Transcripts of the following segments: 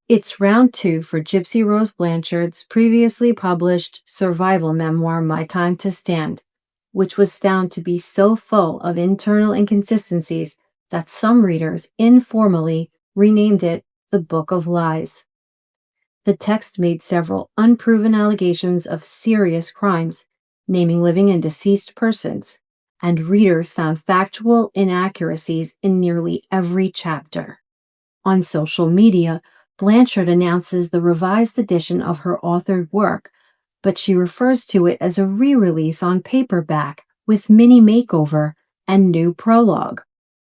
It's round two for Gypsy Rose Blanchard's previously published survival memoir, My Time to Stand, which was found to be so full of internal inconsistencies that some readers informally renamed it the Book of Lies. The text made several unproven allegations of serious crimes, naming living and deceased persons, and readers found factual inaccuracies in nearly every chapter. On social media, Blanchard announces the revised edition of her authored work, but she refers to it as a re-release on paperback with mini makeover and new prologue.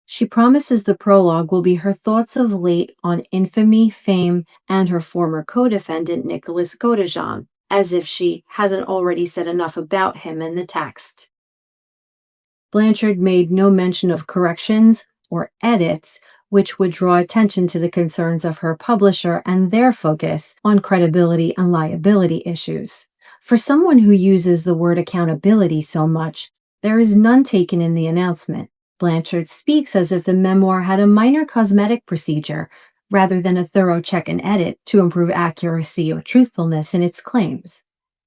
She promises the prologue will be her thoughts of late on infamy, fame, and her former co-defendant Nicholas Godejohn, as if she hasn't already said enough about him in the text. Blanchard made no mention of corrections or edits, which would draw attention to the concerns of her publisher and their focus on credibility and liability issues. For someone who uses the word accountability so much, there is none taken in the announcement. Blanchard speaks as if the memoir had a minor cosmetic procedure rather than a thorough check and edit to improve accuracy or truthfulness in its claims.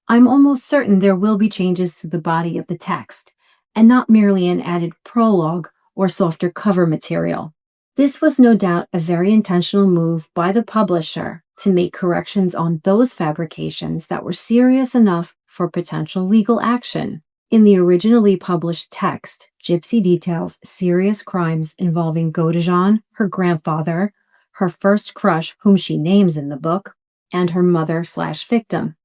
I'm almost certain there will be changes to the body of the text, and not merely an added prologue or softer cover material. This was no doubt a very intentional move by the publisher to make corrections on those fabrications that were serious enough for potential legal action. In the originally published text, Gypsy details serious crimes involving Godejohn, her grandfather, her first crush, whom she names in the book, and her mother/victim.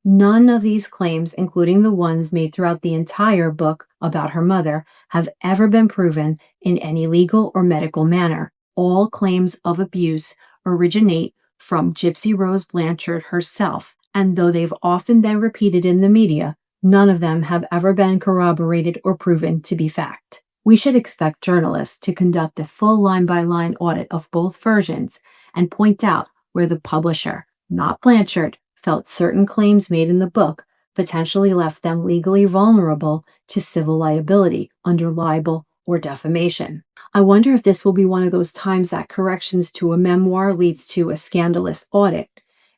None of these claims, including the ones made throughout the entire book about her mother, have ever been proven in any legal or medical manner. All claims of abuse originate from Gypsy Rose Blanchard herself, and though they've often been repeated in the media, none of them have ever been corroborated or proven to be fact. We should expect journalists to conduct a full line-by-line audit of both versions and point out where the publisher, not Blanchard, felt certain claims made in the book potentially left them legally vulnerable to civil liability under libel or defamation. I wonder if this will be one of those times that corrections to a memoir leads to a scandalous audit,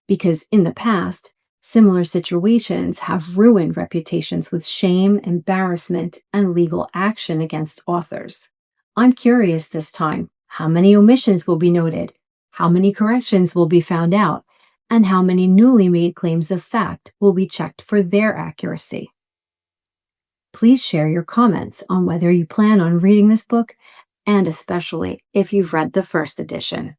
because in the past, similar situations have ruined reputations with shame, embarrassment, and legal action against authors. I'm curious this time, how many omissions will be noted, how many corrections will be found out, and how many newly made claims of fact will be checked for their accuracy. Please share your comments on whether you plan on reading this book, and especially if you've read the first edition.